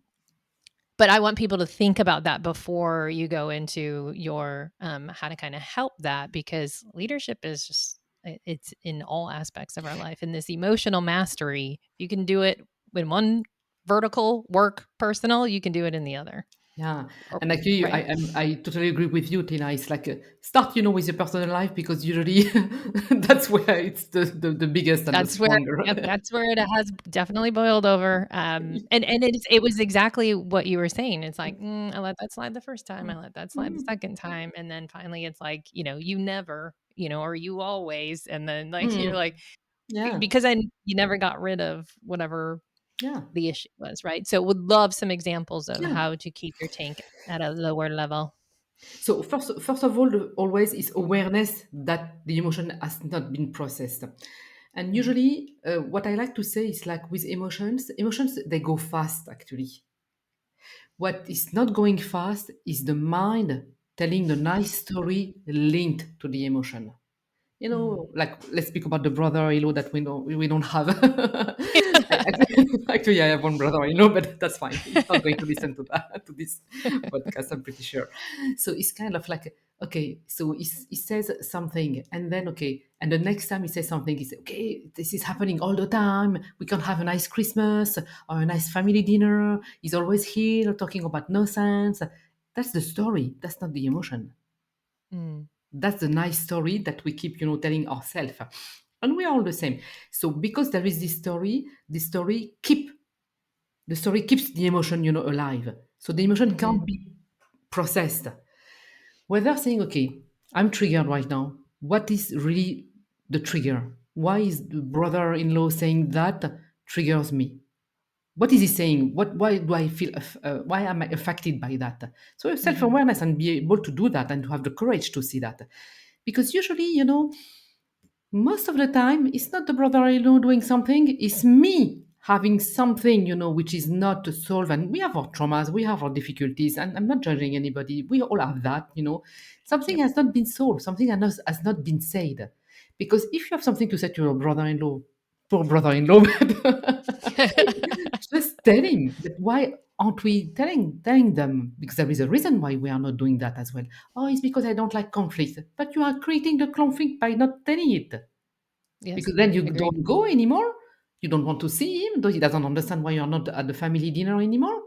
but I want people to think about that before you go into your how to kind of help that, because leadership is just it's in all aspects of our life. And this emotional mastery, you can do it in one vertical, work, personal, you can do it in the other. Yeah, Or, and actually, right. I totally agree with you, Tina. It's like start, with your personal life, because usually that's where it's the biggest and the That's where stronger. yep, that's where it has definitely boiled over, and it was exactly what you were saying. It's like, I let that slide the first time, I let that slide the Mm, second time, and then finally it's like, you never, or you always, and then, like, you're mm, like yeah, because you never got rid of whatever yeah, the issue was, right? So would love some examples of yeah. how to keep your tank at a lower level. So first of all, always is awareness that the emotion has not been processed. And Mhm, usually, what I like to say is, like, with emotions they go fast. Actually, what is not going fast is the mind telling the nice story linked to the emotion. mm. Like, let's speak about the brother-in-law that we don't have. Actually, I have one brother-in-law, but that's fine. He's not going to listen to that, to this podcast, I'm pretty sure. So it's kind of like, okay, so he says something, and then, okay, and the next time he says something, he says, okay, this is happening all the time. We can have a nice Christmas or a nice family dinner. He's always here talking about nonsense. That's the story. That's not the emotion. Mm, That's the nice story that we keep, telling ourselves. And we are all the same. So because there is this story, the story keeps the emotion, alive. So the emotion mhm, can't be processed. Whether saying, okay, I'm triggered right now. What is really the trigger? Why is the brother-in-law saying that triggers me? What is he saying? Why do I feel? Why am I affected by that? So mhm, self-awareness, and be able to do that, and to have the courage to see that, because usually, most of the time, it's not the brother-in-law doing something; it's me having something, which is not solved. And we have our traumas, we have our difficulties, and I'm not judging anybody. We all have that. Something yep. has not been solved, something has not been said. Because if you have something to say to your brother-in-law, poor brother-in-law, just tell him. But why aren't we telling them? Because there is a reason why we are not doing that as well. Oh, it's because I don't like conflict. But you are creating the conflict by not telling it. Yes, Because then you agreed. don't go anymore. You don't want to see him. Though he doesn't understand why you're not at the family dinner anymore,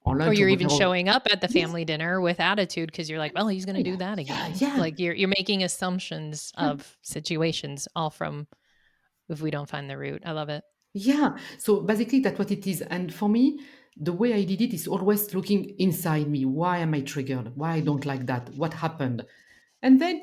or Or lunch, or you're even whatever. showing up at the Yes. family dinner with attitude because you're like, "Well, he's gonna do Yeah. that Yeah. again." Yeah. Like, you're making assumptions Yeah. of situations all from if we don't find the root. I love it. Yeah. So basically, that's what it is. And for me, the way I did it is always looking inside me. Why am I triggered? Why I don't like that? What happened? And then,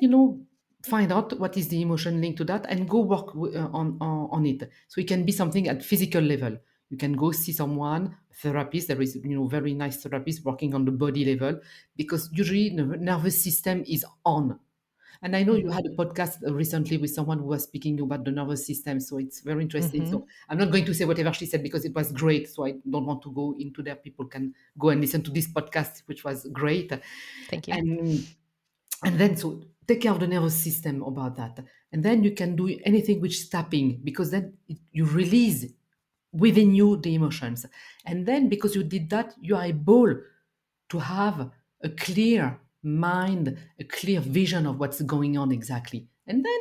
find out what is the emotion linked to that, and go work on it. So it can be something at physical level. You can go see someone, therapist. There is, very nice therapist working on the body level, because usually the nervous system is on. And I know you Mhm, had a podcast recently with someone who was speaking about the nervous system, so it's very interesting. mhm. So I'm not going to say whatever she said, because it was great. So I don't want to go into there. People can go and listen to this podcast, which was great. Thank you. And and then, so take care of the nervous system about that. And then you can do anything which is tapping, because then you release within you the emotions. And then, because you did that, you are able to have a clear mind, a clear vision of what's going on exactly. And then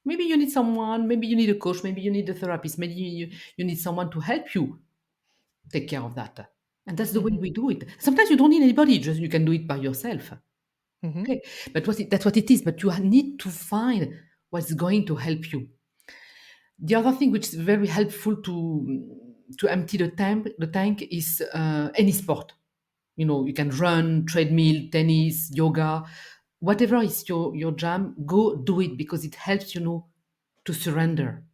maybe you need someone, maybe you need a coach, maybe you need a therapist, maybe you need someone to help you take care of that. And that's the way Mhm. we do it. Sometimes you don't need anybody, just you can do it by yourself. Mhm. Okay. But that's what it is. But you need to find what's going to help you. The other thing which is very helpful to empty the tank is any sport. You can run, treadmill, tennis, yoga, whatever is your jam. Go do it because it helps to surrender.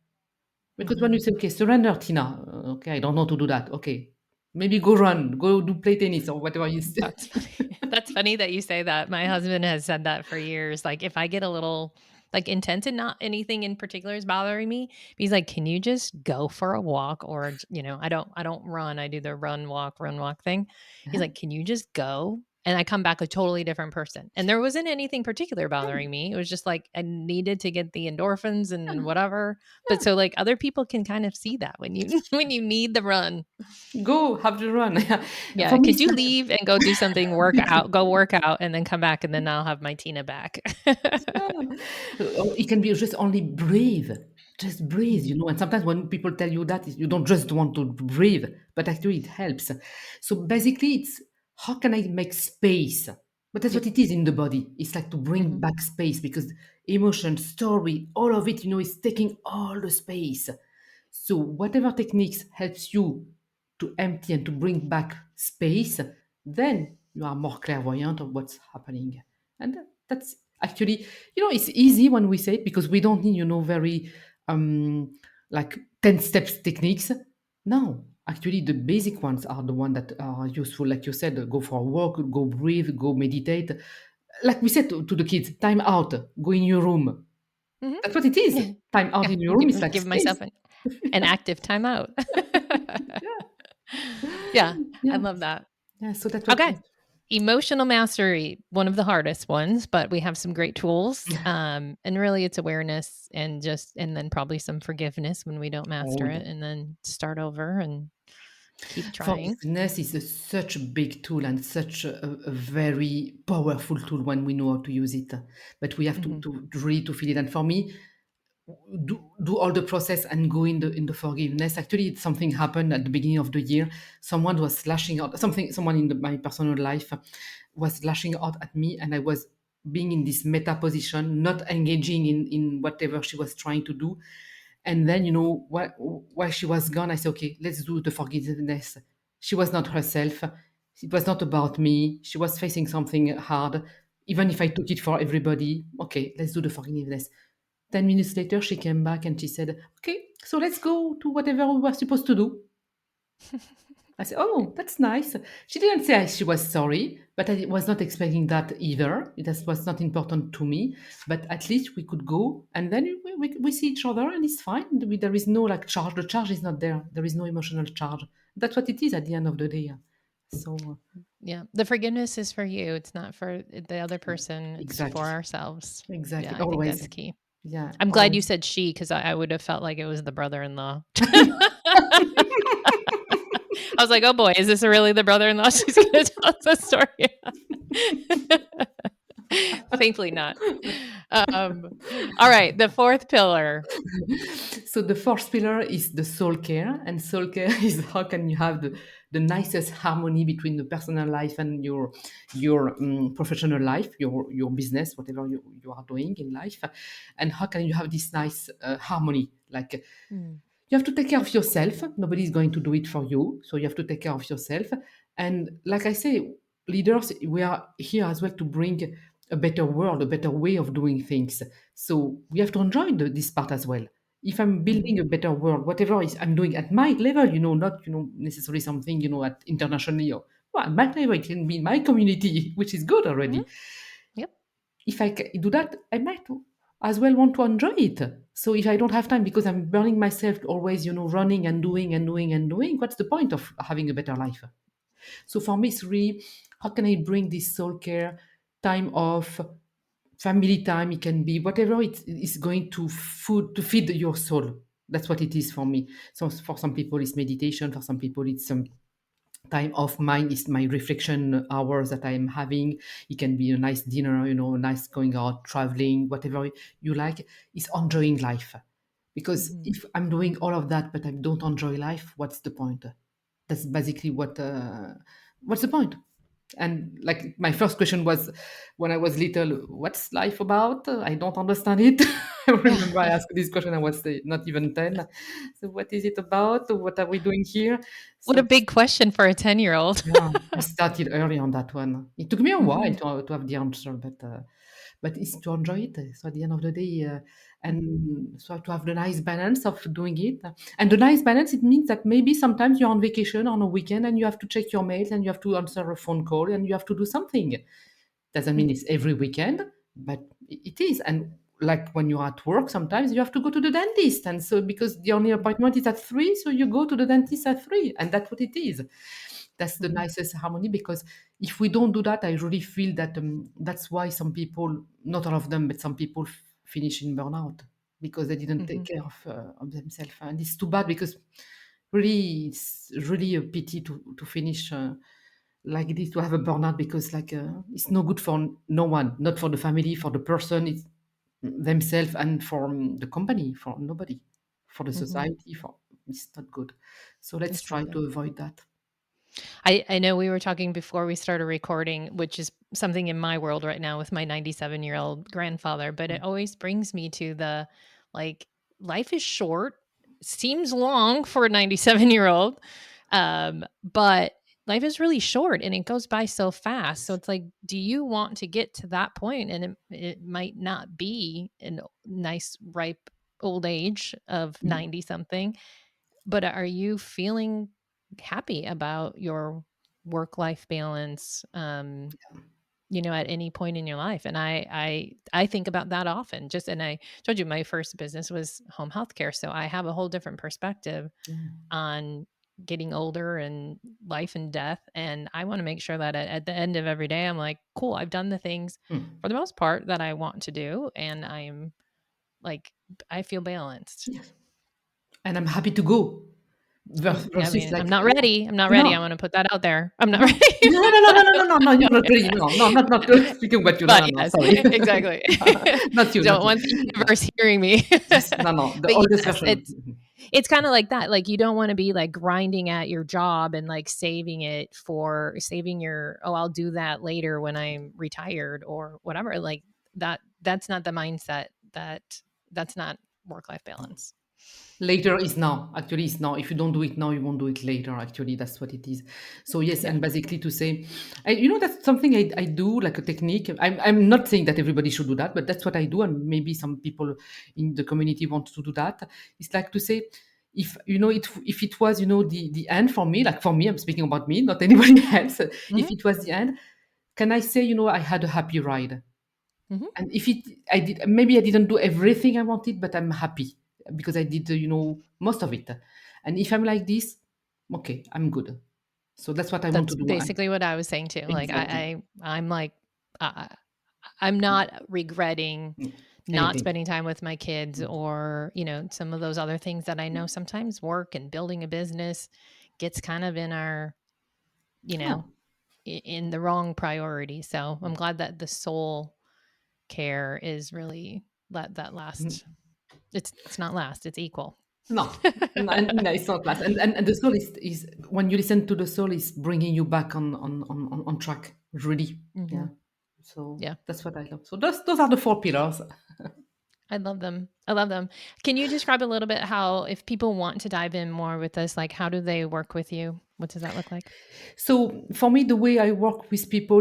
Because when Mhm. you say, okay, surrender, Tina, okay, I don't know to do that. Okay, maybe go run, go do play tennis or whatever you say. That's funny. That's funny that you say that. My husband has said that for years. Like if I get a little like intense and not anything in particular is bothering me, he's like, "Can you just go for a walk?" Or I don't run. I do the run walk thing. He's Yeah. like, "Can you just go?" And I come back a totally different person. And there wasn't anything particular bothering me. It was just like I needed to get the endorphins and whatever. But so like other people can kind of see that when you when you need the run. Go have the run. Yeah, For me, could it's you like leave and go do something, go work out, and then come back, and then I'll have my Tina back. Or it can be just only breathe. Just breathe. And sometimes when people tell you that, you don't just want to breathe, but actually it helps. So basically, it's how can I make space? But that's Yep. what it is in the body. It's like to bring Mhm. back space because emotion, story, all of it, is taking all the space. So whatever techniques helps you to empty and to bring back space, then you are more clairvoyant of what's happening. And that's actually, it's easy when we say it because we don't need, very like 10 steps techniques. No, actually the basic ones are the ones that are useful. Like you said, go for a walk, go breathe, go meditate. Like we said to the kids, time out, go in your room. Mhm. That's what it is. Yeah. Time out Yeah, in your I'm room is like give space. myself an active timeout. Yeah. Yeah, I Yeah. love that. Yeah. So that's what. Okay. Emotional mastery, one of the hardest ones, but we have some great tools. And really it's awareness and then probably some forgiveness when we don't Oh, master yeah. it and then start over and keep trying. Forgiveness is such a big tool and such a very powerful tool when we know how to use it. But we have to, Mhm. to really to feel it. And for me, do all the process and go in the forgiveness. Actually, something happened at the beginning of the year. Someone was lashing out. Someone in my personal life was lashing out at me, and I was being in this meta position, not engaging in whatever she was trying to do. And then, while she was gone, I said, okay, let's do the forgiveness. She was not herself. It was not about me. She was facing something hard. Even if I took it for everybody, okay, let's do the forgiveness. 10 minutes later, she came back and she said, okay, so let's go to whatever we were supposed to do. I said, oh, that's nice. She didn't say she was sorry, but I was not expecting that either. It was not important to me. But at least we could go and then we see each other and it's fine. There is no like charge. The charge is not there. There is no emotional charge. That's what it is at the end of the day. So, Yeah. The forgiveness is for you. It's not for the other person. It's for exactly. ourselves. Yeah, Exactly. I think Always. that's key. Yeah, I'm glad you always. said she because I would have felt like it was the brother-in-law. I was like, oh boy, is this really the brother-in-law? She's going to tell us a story. Thankfully not. All right. The fourth pillar. So the fourth pillar is the soul care, and soul care is how can you have the nicest harmony between the personal life and your professional life, your business, whatever you are doing in life, and how can you have this nice harmony? Like Mm. you have to take care of yourself. Nobody is going to do it for you, so you have to take care of yourself. And like I say, leaders, we are here as well to bring a better world, a better way of doing things. So we have to enjoy this part as well. If I'm Mhm. building a better world, whatever is I'm doing at my level, not necessarily something at internationally or well, at my level, it can be in my community, which is good Mhm. already. Yep. If I do that, I might as well want to enjoy it. So if I don't have time because I'm burning myself always, running and doing and doing and doing, what's the point of having a better life? So for me, it's really how can I bring this soul care, time off, family time? It can be whatever it is going to feed your soul. That's what it is for me. So for some people, it's meditation. For some people, it's time of mine is my reflection hours that I'm having. It can be a nice dinner, nice going out, traveling, whatever you like. Is enjoying life. Because Mhm. if I'm doing all of that, but I don't enjoy life, what's the point? That's basically what's the point? And like my first question was when I was little, what's life about? I don't understand it. I remember I Yeah. asked this question, I was not even 10. So what is it about? What are we doing here? What a So big question for a 10-year-old. yeah, I started early on that one. It took me a while Mhm. to have the answer, but it's to enjoy it. So at the end of the day, Mhm. and so to have the nice balance of doing it. And the nice balance, it means that maybe sometimes you're on vacation on a weekend and you have to check your mails and you have to answer a phone call and you have to do something. Doesn't mean Mhm. it's every weekend, but it is. And like when you're at work, sometimes you have to go to the dentist. And so because the only appointment is at 3, so you go to the dentist at 3. And that's what it is. That's the Mhm. nicest harmony because if we don't do that, I really feel that that's why some people, not all of them, but some people finish in burnout because they didn't take Mhm. care of themselves. And it's too bad because really, it's really a pity to finish like this, to have a burnout because like it's no good for no one, not for the family, for the person, it's themselves, and for the company, for nobody, for the Mhm. society, for it's not good. So let's It's not try good. to avoid that. I know we were talking before we started recording, which is something in my world right now with my 97-year-old grandfather, but it always brings me to the like life is short, seems long for a 97-year-old. But life is really short and it goes by so fast. So it's like, do you want to get to that point? And it might not be a nice, ripe old age of Mm. 90 something, but are you feeling happy about your work life balance, at any point in your life? And I think about that often. Just and I told you my first business was home health care, so I have a whole different perspective Yeah. on getting older and life and death. And I want to make sure that at the end of every day, I'm like, cool, I've done the things Mm. for the most part that I want to do, and I'm like, I feel balanced. Yes. And I'm happy to go I versus mean, I'm like not ready. I'm not ready. no, I want to put that out there. I'm not no, ready. no, no, no, no, no, no, no, no, you're not ready. No, no, not speaking about you. No, But no, no, yes, sorry. exactly. Not you, not Don't you. want the No. universe hearing me. Yes, no, no, the But oldest yes, version. it's kind of like that. Like, you don't want to be like grinding at your job and like saving your, oh, I'll do that later when I'm retired or whatever. Like that's not the mindset that's not work life balance. Later is now. Actually, it's now. If you don't do it now, you won't do it later. Actually, that's what it is. So yes, Yeah. and basically to say, that's something I do, like a technique. I'm not saying that everybody should do that, but that's what I do, and maybe some people in the community want to do that. It's like to say, if it was the end for me, like for me, I'm speaking about me, not anybody else. If Hmm. it was the end, can I say I had a happy ride? Hmm. And if I did, maybe I didn't do everything I wanted, but I'm happy because I did, most of it. And if I'm like this, okay, I'm good. So that's what I want That's to do. basically what I was saying too. Like Exactly. I'm like, uh, I'm not regretting Mm. not Anything. spending time with my kids Mm. or, some of those other things that I know sometimes work and building a business gets kind of in our, you Yeah. know, in the wrong priority. So I'm glad that the soul care is really that Mm. last. It's not last, it's equal. No, no, no, it's not last. And the soul is when you listen to the soul, is bringing you back on track. Really, Hmm. yeah. So Yeah. that's what I love. So those are the 4 pillars. I love them. I love them. Can you describe a little bit how, if people want to dive in more with this, like how do they work with you? What does that look like? So for me, the way I work with people,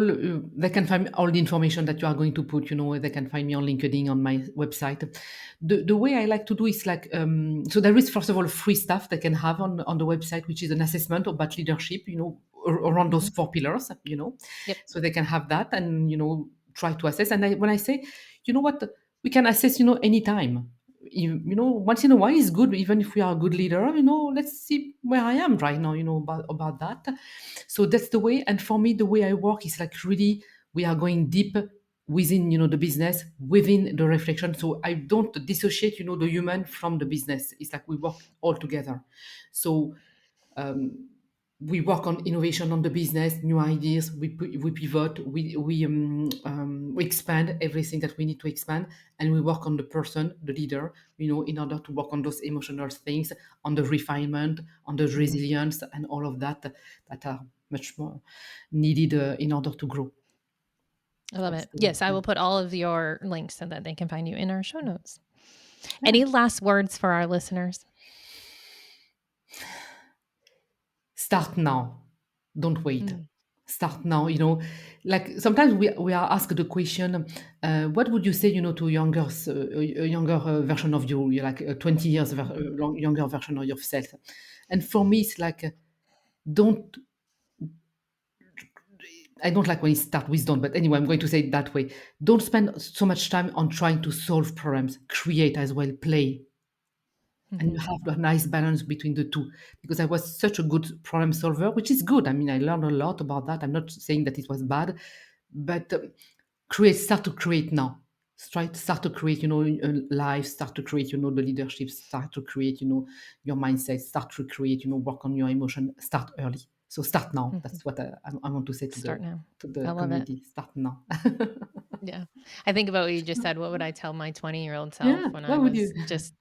they can find all the information that you are going to put. They can find me on LinkedIn, on my website. The way I like to do is like, so there is first of all free stuff they can have on the website, which is an assessment about leadership. Around those Hmm. 4 pillars. Yep. So they can have that and try to assess. And when I say, what, we can assess, anytime. Once in a while is good, even if we are a good leader. Let's see where I am right now. About that. So that's the way. And for me, the way I work is like really we are going deep within the business, within the reflection. So I don't dissociate the human from the business. It's like we work all together. So we work on innovation on the business, new ideas. We pivot. We expand everything that we need to expand, and we work on the person, the leader. In order to work on those emotional things, on the refinement, on the Mhm. resilience, and all of that are much more needed in order to grow. I love That's it. Yes, I yeah. will put all of your links so that they can find you in our show notes. Yeah. Any last words for our listeners? Start now. Don't wait. Mm. Start now. Like sometimes we are asked the question, what would you say, to a younger version of you, you're like a 20 years younger version of yourself? And for me, it's like, don't, I don't like when it start with don't, but anyway, I'm going to say it that way. Don't spend so much time on trying to solve problems. Create as well, play. And you Mhm. have a nice balance between the two, because I was such a good problem solver, which is good. I mean, I learned a lot about that. I'm not saying that it was bad, but start to create now. Start to create, a life. Start to create, the leadership. Start to create, your mindset. Start to create, work on your emotion. Start early. So start now. Mhm. That's what I want to say to Start the now. to I the love it. community. Start now. Yeah. I think about what you just said. What would I tell my 20-year-old self Yeah. when I What would you? was just,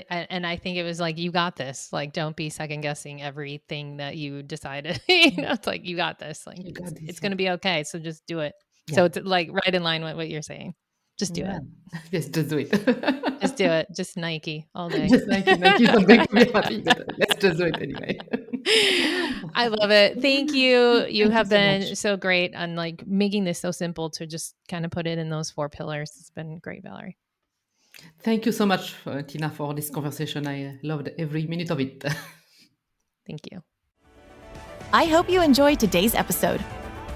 and I think it was like, you got this. Like, don't be second guessing everything that you decided. It's like, you got this. Like, You it's, got this. it's Yeah. going to be okay. So just do it. So Yeah. it's like right in line with what you're saying. Just do Yeah. it. Yes. Just do it. Just do it. Just Nike all day. Just Nike is not going to be happy, but let's just do it anyway. I love it. Thank you. You Thank you have so much. been so great on like making this so simple to just kind of put it in those 4 pillars. It's been great, Valerie. Thank you so much, Tina, for this conversation. I loved every minute of it. Thank you. I hope you enjoyed today's episode.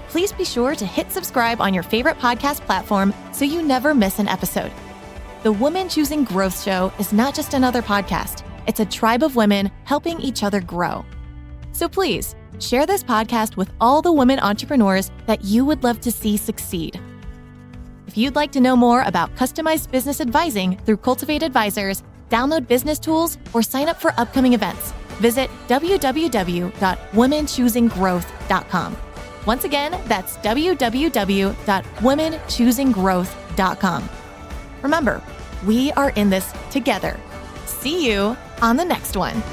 Please be sure to hit subscribe on your favorite podcast platform so you never miss an episode. The Woman Choosing Growth Show is not just another podcast. It's a tribe of women helping each other grow. So please, share this podcast with all the women entrepreneurs that you would love to see succeed. If you'd like to know more about customized business advising through Cultivate Advisors, download business tools, or sign up for upcoming events, visit www.womenchoosinggrowth.com. Once again, that's www.womenchoosinggrowth.com. Remember, we are in this together. See you on the next one.